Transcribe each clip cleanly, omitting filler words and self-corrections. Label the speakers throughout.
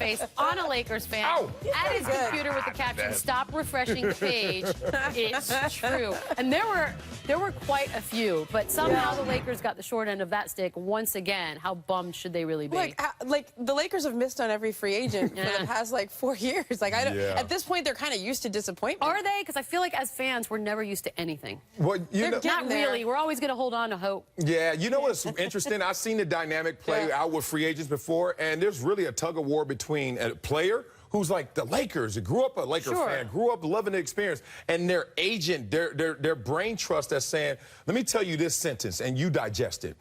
Speaker 1: face on a Lakers fan at his computer with the caption, "Stop refreshing page. It's true." And there were quite a few, but somehow the Lakers got the short end of that stick once again. How bummed should they really be?
Speaker 2: Like the Lakers have missed on every free agent for the past, 4 years. Like, at this point, they're kind of used to disappointment.
Speaker 1: Are they? Because I feel like as fans, we're never used to anything.
Speaker 3: Well,
Speaker 1: not really. We're always going to hold on to hope.
Speaker 3: Yeah, you know what's interesting? I've seen the dynamic play out with free agents before, and there's really a tug-of-war between a player who's like the Lakers, grew up a Laker fan, grew up loving the experience, and their agent, their brain trust that's saying, let me tell you this sentence, and you digest it.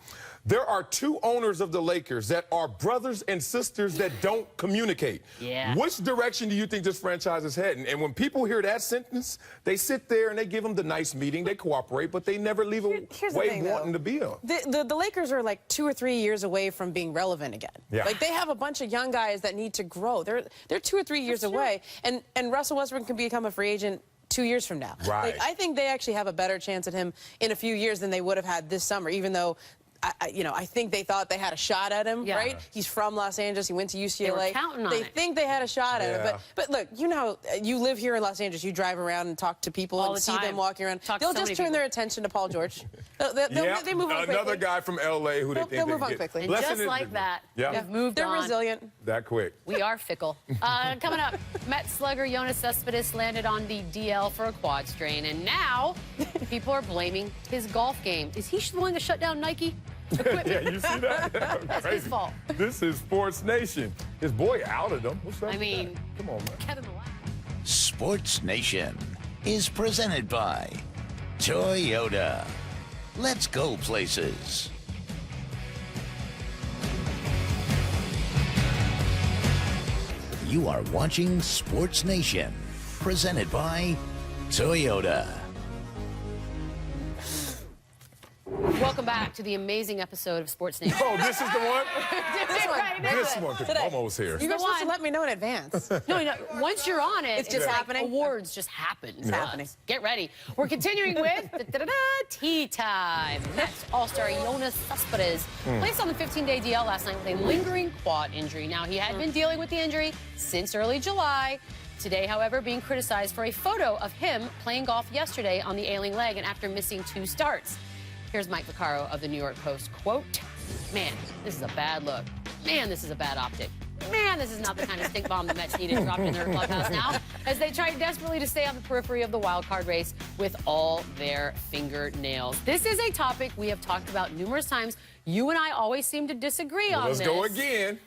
Speaker 3: There are 2 owners of the Lakers that are brothers and sisters that don't communicate.
Speaker 1: Yeah.
Speaker 3: Which direction do you think this franchise is heading? And when people hear that sentence, they sit there and they give them the nice meeting, they cooperate, but they never leave a way wanting to be on.
Speaker 2: The Lakers are like 2 or 3 years away from being relevant again.
Speaker 3: Yeah.
Speaker 2: Like, they have a bunch of young guys that need to grow. They're 2 or 3 years away, and Russell Westbrook can become a free agent 2 years from now.
Speaker 3: Right.
Speaker 2: Like, I think they actually have a better chance at him in a few years than they would have had this summer, even though I think they thought they had a shot at him, right? He's from Los Angeles. He went to UCLA.
Speaker 1: They were counting on it.
Speaker 2: think they had a shot at him. But look, you know, you live here in Los Angeles. You drive around and talk to people and see them walking around. They'll just turn their attention to Paul George. They move on quickly.
Speaker 3: Another guy from L.A. who
Speaker 2: they'll move on quickly.
Speaker 1: And just like that, they've moved on.
Speaker 2: They're resilient.
Speaker 3: That quick.
Speaker 1: We are fickle. Coming up, Mets slugger Jonas Cespedes landed on the DL for a quad strain, and now people are blaming his golf game. Is he the one to shut down Nike?
Speaker 3: Yeah, you see that?
Speaker 1: That's his fault.
Speaker 3: This is Sports Nation. His boy outed him. What's up?
Speaker 1: I mean,
Speaker 3: come on, man.
Speaker 1: Kevin Millar.
Speaker 4: Sports Nation is presented by Toyota. Let's go places. You are watching Sports Nation, presented by Toyota.
Speaker 1: Welcome back to the amazing episode of Sports Nation.
Speaker 3: Oh, this is the one?
Speaker 2: This
Speaker 3: one, because Momo's here.
Speaker 2: You were supposed to let me know in advance.
Speaker 1: No, once you're on it,
Speaker 2: it's just happening.
Speaker 1: Awards just happen.
Speaker 2: It's happening.
Speaker 1: Get ready. We're continuing with tea time. Next, All-Star Jonas Cespedes placed on the 15-day DL last night with a lingering quad injury. Now, he had been dealing with the injury since early July. Today, however, being criticized for a photo of him playing golf yesterday on the ailing leg and after missing 2 starts. Here's Mike Vaccaro of the New York Post. Quote, "Man, this is a bad look. Man, this is a bad optic. Man, this is not the kind of stink bomb the Mets needed dropped in their clubhouse now," as they try desperately to stay on the periphery of the wild card race with all their fingernails. This is a topic we have talked about numerous times. You and I always seem to disagree on this.
Speaker 3: Let's go again.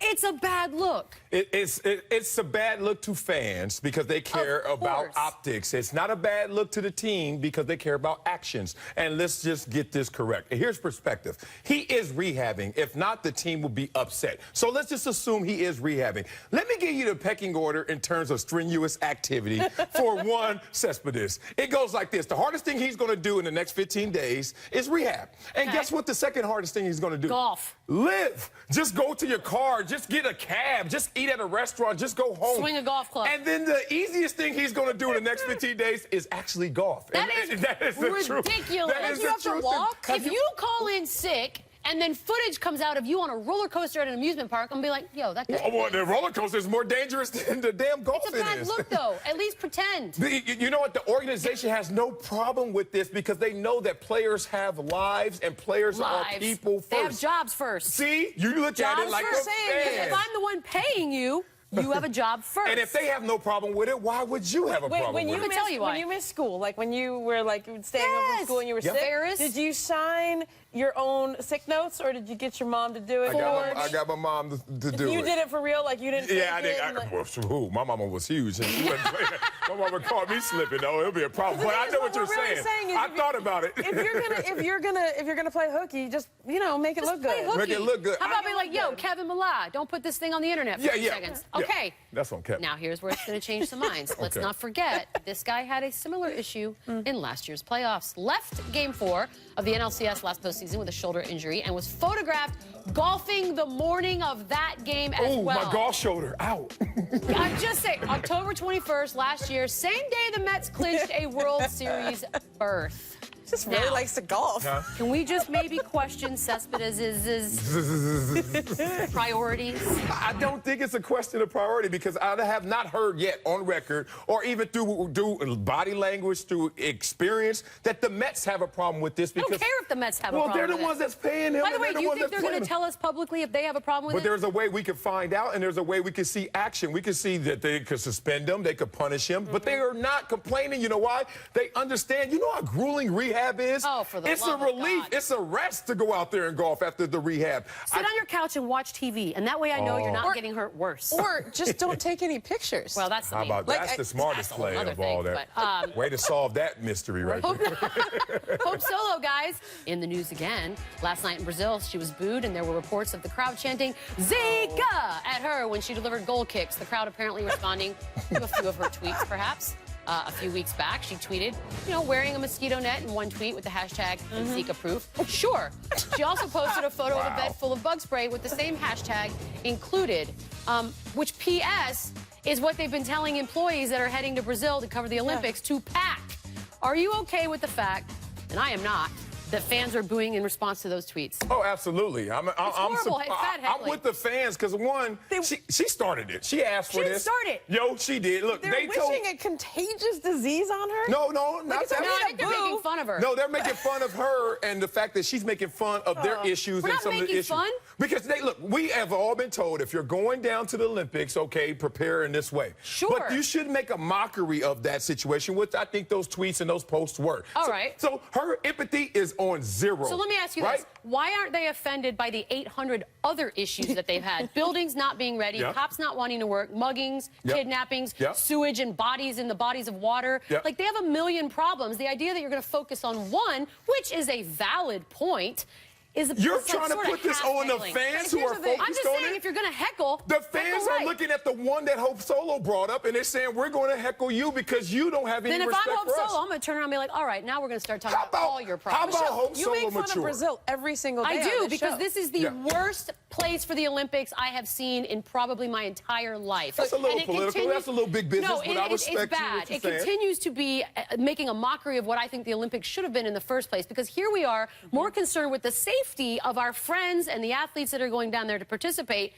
Speaker 1: It's a bad look.
Speaker 3: It's a bad look to fans because they care about optics. It's not a bad look to the team because they care about actions. And let's just get this correct. Here's perspective. He is rehabbing. If not, the team will be upset. So let's just assume he is rehabbing. Let me give you the pecking order in terms of strenuous activity for one Cespedes. It goes like this. The hardest thing he's going to do in the next 15 days is rehab. And guess what the second hardest thing he's going to do?
Speaker 1: Golf.
Speaker 3: Live. Just go to your car. Just get a cab. Just eat at a restaurant. Just go home.
Speaker 1: Swing a golf club.
Speaker 3: And then the easiest thing he's going to do in the next 15 days is actually golf.
Speaker 1: That is ridiculous.
Speaker 3: That is
Speaker 1: you have to walk. If you call in sick and then footage comes out of you on a roller coaster at an amusement park, I'm going to be like, yo, that guy.
Speaker 3: Well, the roller coaster is more dangerous than the damn golf.
Speaker 1: It's a bad look, though. At least pretend.
Speaker 3: You know what? The organization has no problem with this because they know that players have lives and players are people first.
Speaker 1: They have jobs first.
Speaker 3: See? You look at it like a fan.
Speaker 1: If I'm the one paying you, you have a job first.
Speaker 3: And if they have no problem with it, why would you have a problem with it?
Speaker 1: Let me tell you why.
Speaker 2: When you missed school, like when you were staying over from school and you were sick, did you sign your own sick notes or did you get your mom to do it?
Speaker 3: I got my mom to do it.
Speaker 2: You did it for real? Like you didn't
Speaker 3: Yeah, I did. My mama was huge. And she wasn't playing. My mama caught me slipping, though. It'll be a problem. But I know what you're saying. I thought about it.
Speaker 2: If you're gonna play hooky, just make it look good.
Speaker 3: Make it look good.
Speaker 1: How about be like, yo, Kevin Millar, don't put this thing on the internet for 2 seconds. Okay.
Speaker 3: That's on Kevin.
Speaker 1: Now here's where it's going to change some minds. Let's not forget, this guy had a similar issue in last year's playoffs. Left Game 4 of the NLCS last postseason with a shoulder injury and was photographed golfing the morning of that game as well.
Speaker 3: Oh, my golf shoulder. Ow.
Speaker 1: I'm just saying, October 21st last year, same day the Mets clinched a World Series berth.
Speaker 2: Just really likes to golf.
Speaker 3: Huh?
Speaker 1: Can we just maybe question Cespedes' priorities?
Speaker 3: I don't think it's a question of priority because I have not heard yet on record or even through body language, through experience, that the Mets have a problem with this. Because,
Speaker 1: I don't care if the Mets have a problem
Speaker 3: Well, they're
Speaker 1: with
Speaker 3: the ones that's paying him.
Speaker 1: By the way, do you think they're going to
Speaker 3: him.
Speaker 1: tell us publicly if they have a problem with
Speaker 3: But
Speaker 1: it?
Speaker 3: there's a way we can find out, and there's a way we can see action. We can see that they could suspend him, they could punish him, but they are not complaining. You know why? They understand. You know how grueling rehab is?
Speaker 1: Oh, for the
Speaker 3: It's a
Speaker 1: love of
Speaker 3: relief.
Speaker 1: God.
Speaker 3: It's a rest to go out there and golf after the rehab.
Speaker 1: Sit on your couch and watch TV, and that way I know you're not getting hurt worse.
Speaker 2: Or just don't take any pictures.
Speaker 1: Well, that's the
Speaker 3: How
Speaker 1: main
Speaker 3: about that's the smartest
Speaker 1: that's a whole
Speaker 3: play
Speaker 1: other
Speaker 3: of all
Speaker 1: thing,
Speaker 3: that.
Speaker 1: but,
Speaker 3: Way to solve that mystery right there.
Speaker 1: Hope Solo, guys, in the news again. Last night in Brazil, she was booed, and there were reports of the crowd chanting "Zika" at her when she delivered goal kicks. The crowd apparently responding to a few of her tweets, perhaps. A few weeks back, she tweeted, wearing a mosquito net in one tweet with the hashtag Zika proof. Sure. She also posted a photo of a bed full of bug spray with the same hashtag included, which P.S. is what they've been telling employees that are heading to Brazil to cover the Olympics to pack. Are you okay with the fact, and I am not, that fans are booing in response to those tweets?
Speaker 3: Oh, absolutely. I'm
Speaker 1: horrible. It's bad
Speaker 3: I'm
Speaker 1: heckling.
Speaker 3: with the fans because, one, she started it. She asked for
Speaker 1: She
Speaker 3: this.
Speaker 1: started.
Speaker 3: Yo, she did. Look,
Speaker 2: They're
Speaker 3: they told...
Speaker 2: wishing a contagious disease on her?
Speaker 3: No, not
Speaker 2: it's
Speaker 3: that.
Speaker 2: okay
Speaker 1: No,
Speaker 2: to
Speaker 1: I think they're making fun of her.
Speaker 3: No, they're making fun of her and the fact that she's making fun of their issues
Speaker 1: We're
Speaker 3: and
Speaker 1: not
Speaker 3: some of the
Speaker 1: making
Speaker 3: issues.
Speaker 1: fun.
Speaker 3: Because we have all been told if you're going down to the Olympics, okay, prepare in this way.
Speaker 1: Sure.
Speaker 3: But you shouldn't make a mockery of that situation, which I think those tweets and those posts were.
Speaker 1: All right.
Speaker 3: So her empathy is on zero.
Speaker 1: So let me ask you
Speaker 3: right?
Speaker 1: this. Why aren't they offended by the 800 other issues that they've had? Buildings not being ready, cops not wanting to work, muggings, kidnappings, sewage and bodies in the bodies of water. Like, they have a million problems. The idea that you're going to focus on one, which is a valid point, is
Speaker 3: You're trying to put this on the fans who are focused on it?
Speaker 1: I'm just saying, if you're going to heckle,
Speaker 3: the fans are looking at the one that Hope Solo brought up, and they're saying, we're going to heckle you because you don't have any respect for us.
Speaker 1: Then if I'm Hope Solo, I'm going to turn around and be like, all right, now we're going to start talking about all your problems.
Speaker 3: How about Hope Solo
Speaker 2: You make fun
Speaker 3: mature?
Speaker 2: of Brazil every single day
Speaker 1: I do,
Speaker 2: on this
Speaker 1: because
Speaker 2: show.
Speaker 1: this is the worst place for the Olympics I have seen in probably my entire life.
Speaker 3: That's a little political. That's a little big business,
Speaker 1: no,
Speaker 3: but I respect
Speaker 1: it's bad.
Speaker 3: you what you're
Speaker 1: It
Speaker 3: saying.
Speaker 1: continues to be making a mockery of what I think the Olympics should have been in the first place, because here we are more concerned with the safety of our friends and the athletes that are going down there to participate.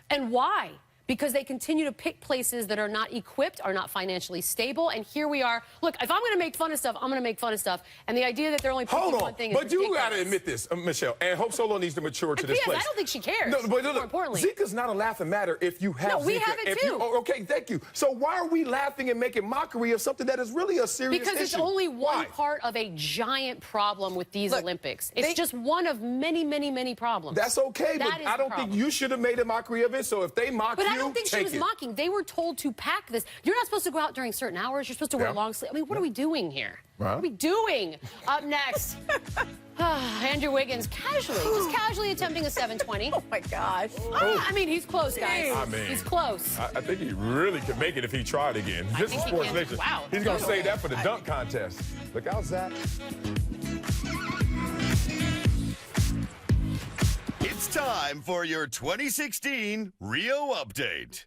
Speaker 1: And why? Because they continue to pick places that are not equipped, are not financially stable, and here we are. Look, if I'm going to make fun of stuff, I'm going to make fun of stuff. And the idea that they're only picking one thing is
Speaker 3: but you
Speaker 1: ridiculous.
Speaker 3: got to admit this, Michelle, and Hope Solo needs to mature to this
Speaker 1: P.S.,
Speaker 3: place.
Speaker 1: I don't think she cares.
Speaker 3: No, but
Speaker 1: more
Speaker 3: look,
Speaker 1: importantly.
Speaker 3: Zika's not a laughing matter if you have
Speaker 1: No, we
Speaker 3: Zika.
Speaker 1: have it
Speaker 3: If
Speaker 1: too.
Speaker 3: You, okay, thank you. So why are we laughing and making mockery of something that is really a serious issue?
Speaker 1: Because it's only one
Speaker 3: Why?
Speaker 1: part of a giant problem with these Olympics. It's just one of many, many, many problems.
Speaker 3: That's okay,
Speaker 1: That
Speaker 3: but
Speaker 1: is
Speaker 3: I don't
Speaker 1: the
Speaker 3: think
Speaker 1: problem.
Speaker 3: you should have made a mockery of it. So if they mock you,
Speaker 1: But I don't think she
Speaker 3: take
Speaker 1: was
Speaker 3: it.
Speaker 1: mocking. They were told to pack this. You're not supposed to go out during certain hours. You're supposed to wear long sleeves. I mean, what are we doing here? What are we doing? Up next, Andrew Wiggins just casually attempting a 720.
Speaker 2: Oh, my gosh.
Speaker 1: I mean, he's close, guys.
Speaker 3: I mean,
Speaker 1: he's close.
Speaker 3: I think he really could make it if he tried again. This is
Speaker 1: think he
Speaker 3: Sports
Speaker 1: can.
Speaker 3: Nation.
Speaker 1: Wow.
Speaker 3: He's going to save that for the dunk contest. Look out, Zach.
Speaker 5: It's time for your 2016 Rio Update.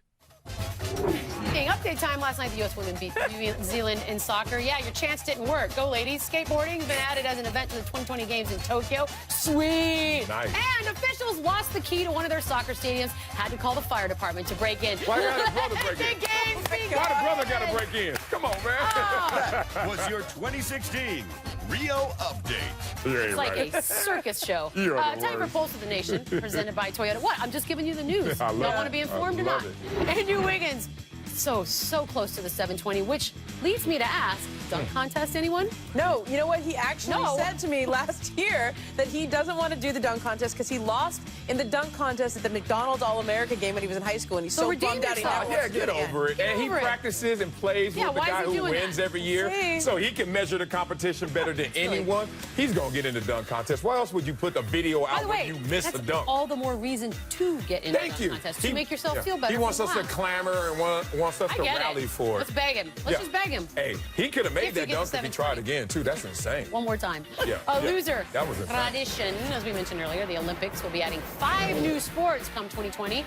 Speaker 1: Update time. Last night, the U.S. women beat New Zealand in soccer. Yeah, your chance didn't work. Go, ladies. Skateboarding has been added as an event to the 2020 Games in Tokyo. Sweet.
Speaker 3: Nice.
Speaker 1: And officials lost the key to one of their soccer stadiums, had to call the fire department to break in.
Speaker 3: Why got his brother break
Speaker 1: The
Speaker 3: in?
Speaker 1: games begun.
Speaker 3: Why the brother got to break in? Come on, man.
Speaker 5: Was your 2016 Rio Update.
Speaker 1: It's like a circus show.
Speaker 3: You're the
Speaker 1: Time for
Speaker 3: worst.
Speaker 1: Pulse of the Nation, presented by Toyota. What? I'm just giving you the news.
Speaker 3: I
Speaker 1: You
Speaker 3: love
Speaker 1: don't want to
Speaker 3: it.
Speaker 1: be informed
Speaker 3: I
Speaker 1: or not?
Speaker 3: love
Speaker 1: Andrew Wiggins, so close to the 720, which leads me to ask, dunk contest, anyone?
Speaker 2: No, you know what? He actually
Speaker 1: No.
Speaker 2: said to me last year that he doesn't want to do the dunk contest because he lost in the dunk contest at the McDonald's All-America game when he was in high school, and he's
Speaker 1: So
Speaker 2: so
Speaker 1: redeem
Speaker 2: bummed out he
Speaker 1: yourself.
Speaker 2: never
Speaker 3: Yeah,
Speaker 2: wants to do
Speaker 3: get
Speaker 2: it again.
Speaker 3: over it.
Speaker 1: Get
Speaker 3: And he
Speaker 1: over it.
Speaker 3: practices and plays
Speaker 1: Yeah,
Speaker 3: with the
Speaker 1: why is
Speaker 3: guy
Speaker 1: he
Speaker 3: who
Speaker 1: doing
Speaker 3: wins
Speaker 1: that?
Speaker 3: every year.
Speaker 2: See?
Speaker 3: So he can measure the competition better than anyone. He's going to get in the dunk contest. Why else would you put a video
Speaker 1: By
Speaker 3: out
Speaker 1: the
Speaker 3: when
Speaker 1: way,
Speaker 3: you miss
Speaker 1: that's
Speaker 3: a dunk?
Speaker 1: all the more reason to get into the
Speaker 3: Thank
Speaker 1: dunk
Speaker 3: you.
Speaker 1: contest, to make yourself feel better.
Speaker 3: He wants
Speaker 1: for
Speaker 3: us
Speaker 1: the
Speaker 3: to
Speaker 1: class.
Speaker 3: clamor and wants us
Speaker 1: I
Speaker 3: to
Speaker 1: get
Speaker 3: rally
Speaker 1: it.
Speaker 3: for it.
Speaker 1: Let's beg him. Let's just beg him.
Speaker 3: Hey, he could have made
Speaker 1: If you
Speaker 3: that
Speaker 1: get
Speaker 3: dunk
Speaker 1: the
Speaker 3: if he tried
Speaker 1: 720.
Speaker 3: again, too. That's insane.
Speaker 1: One more time.
Speaker 3: Yeah,
Speaker 1: A
Speaker 3: yeah.
Speaker 1: loser.
Speaker 3: That was insane.
Speaker 1: Tradition. As we mentioned earlier, the Olympics will be adding 5 new sports come 2020.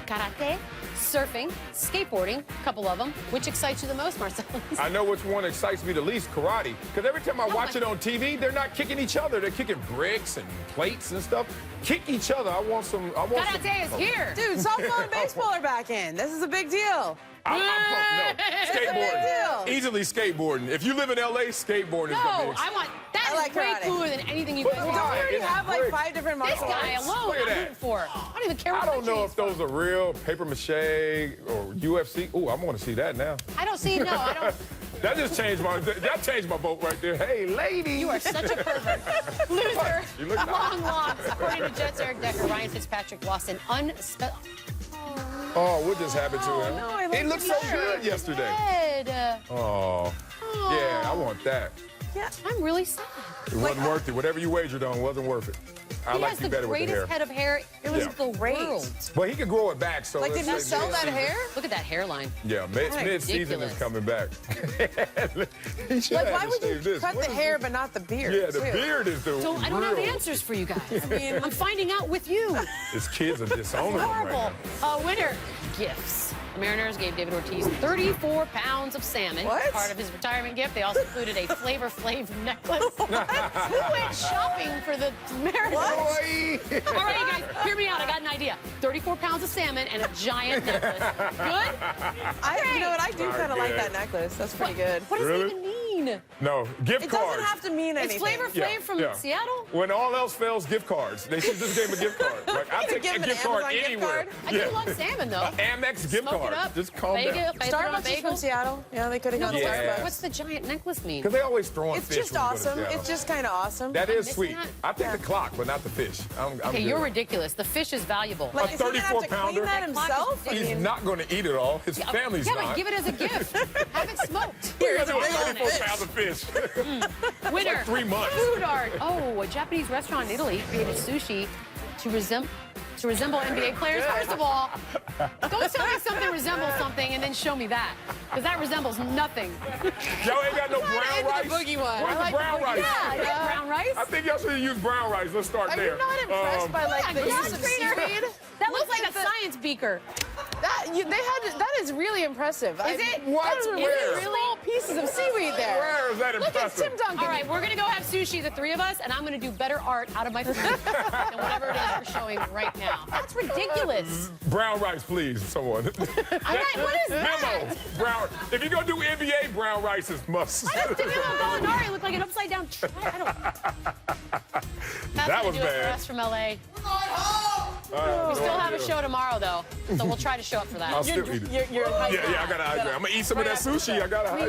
Speaker 1: karate, surfing, skateboarding, a couple of them. Which excites you the most, Marcellus?
Speaker 3: I know which one excites me the least, karate. Because every time I watch it on TV, they're not kicking each other. They're kicking bricks and plates and stuff. Kick each other. I want some.
Speaker 1: Karate is here.
Speaker 2: Dude, softball and baseball are back in. This is a big deal.
Speaker 3: No, skateboarding. Easily skateboarding. If you live in LA, skateboarding is gonna be.
Speaker 1: No, I want that. Is way cooler than anything you've
Speaker 2: Don't we already have like 5 different
Speaker 1: This
Speaker 2: martial
Speaker 1: guy
Speaker 2: arts?
Speaker 1: alone, I'm rooting for. I don't even care what
Speaker 3: I don't know if those are real paper mache or UFC. Oh, I want to see that now.
Speaker 1: I don't see. No, I don't.
Speaker 3: That just changed my vote right there. Hey, lady.
Speaker 1: You are such a pervert. Loser.
Speaker 3: You look
Speaker 1: Long locks. According to Jets Eric Decker, Ryan Fitzpatrick lost an
Speaker 3: Oh, what just happened to him?
Speaker 2: No,
Speaker 3: He looked so good yesterday. Oh. Yeah, I want that.
Speaker 2: Yeah.
Speaker 1: I'm really sad.
Speaker 3: It wasn't worth it. Whatever you wagered on wasn't worth it. I like you better with the hair.
Speaker 1: He has the greatest head of hair in the world.
Speaker 3: But he could grow it back. So
Speaker 2: Like, did he sell that hair?
Speaker 1: Look at that hairline.
Speaker 3: Yeah, mid-season is coming back.
Speaker 2: Like, why would you cut the hair but not the beard?
Speaker 3: Yeah, the beard is the
Speaker 1: I don't have answers for you guys. I'm finding out with you.
Speaker 3: His kids are disowning him right
Speaker 1: Horrible.
Speaker 3: now.
Speaker 1: Winner gifts. The Mariners gave David Ortiz 34 pounds of salmon.
Speaker 2: What?
Speaker 1: Part of his retirement gift. They also included a Flavor Flav necklace. Who went shopping for the Mariners? All right, you guys, hear me out. I got an idea. 34 pounds of salmon and a giant necklace. Good?
Speaker 2: You know what? I do kind of like that necklace. That's pretty good.
Speaker 1: What does
Speaker 3: Really?
Speaker 1: it even mean?
Speaker 3: No, gift
Speaker 2: It
Speaker 3: cards.
Speaker 2: doesn't have to mean anything.
Speaker 1: It's Flavor Flav from Seattle?
Speaker 3: When all else fails, gift cards. They should just give him a gift card. Like, I'll take
Speaker 2: give
Speaker 3: a
Speaker 2: him an
Speaker 3: gift card
Speaker 2: Amazon gift
Speaker 3: anywhere.
Speaker 2: card?
Speaker 1: I do love salmon, though.
Speaker 3: Amex gift
Speaker 1: Smoke
Speaker 3: card.
Speaker 1: it up.
Speaker 3: Just calm down.
Speaker 2: Starbucks is from Seattle. Yeah, they could have gone to
Speaker 3: Yeah.
Speaker 2: Starbucks.
Speaker 1: What's the giant necklace mean?
Speaker 3: Because they always throwing
Speaker 2: It's
Speaker 3: fish.
Speaker 2: just
Speaker 3: when we go to
Speaker 2: awesome.
Speaker 3: Seattle.
Speaker 2: It's just kind of awesome.
Speaker 3: That is
Speaker 1: missing
Speaker 3: sweet.
Speaker 1: that?
Speaker 3: I take the clock, but not the fish. I'm
Speaker 1: Okay,
Speaker 3: good.
Speaker 1: you're ridiculous. The fish is valuable.
Speaker 2: Like, is he gonna have to
Speaker 3: 34-pounder?
Speaker 2: clean that himself? I
Speaker 3: He's
Speaker 2: mean,
Speaker 3: not going to eat it all. His family's
Speaker 1: yeah,
Speaker 3: not.
Speaker 1: but give it as a gift. Have it smoked.
Speaker 3: Here's
Speaker 2: a big old
Speaker 3: 34
Speaker 2: fish.
Speaker 3: pounds of fish.
Speaker 1: Winner.
Speaker 3: 3 months.
Speaker 1: Food art. Oh, a Japanese restaurant in Italy created sushi to resemble NBA players. First of all, don't tell me something resembles something and then show me that. Because that resembles nothing.
Speaker 3: Y'all ain't got no brown rice?
Speaker 2: boogie one.
Speaker 3: Where's
Speaker 2: I like
Speaker 3: the brown
Speaker 2: the boogie.
Speaker 3: rice?
Speaker 1: Yeah, brown rice.
Speaker 3: I think y'all should use brown rice. Let's start
Speaker 2: Are
Speaker 3: there.
Speaker 2: you not impressed by like the use of seaweed?
Speaker 1: That looks like a science beaker.
Speaker 2: That is really impressive.
Speaker 1: Is it?
Speaker 3: What?
Speaker 2: Those are
Speaker 3: Where?
Speaker 2: really small pieces of seaweed there.
Speaker 3: Where is that
Speaker 2: Look at
Speaker 3: impressive?
Speaker 2: Tim Duncan.
Speaker 1: All right, we're going to go have sushi, the three of us, and I'm going to do better art out of my food than whatever it is we're showing right now. That's ridiculous.
Speaker 3: Brown rice, please, someone.
Speaker 1: What is that?
Speaker 3: Memo. Brown. If you're going to do NBA, brown rice is must.
Speaker 1: Why does Danilo Gallinari look like an upside-down tray? I don't That's
Speaker 3: That
Speaker 1: gonna
Speaker 3: was
Speaker 1: do it for
Speaker 3: bad.
Speaker 1: us from L.A. We still have a show tomorrow, though, so we'll try to show up for that.
Speaker 3: I'll still eat it.
Speaker 2: You're
Speaker 3: Yeah, I got to hydrate. I'm going to eat some of that sushi. I got to hydrate.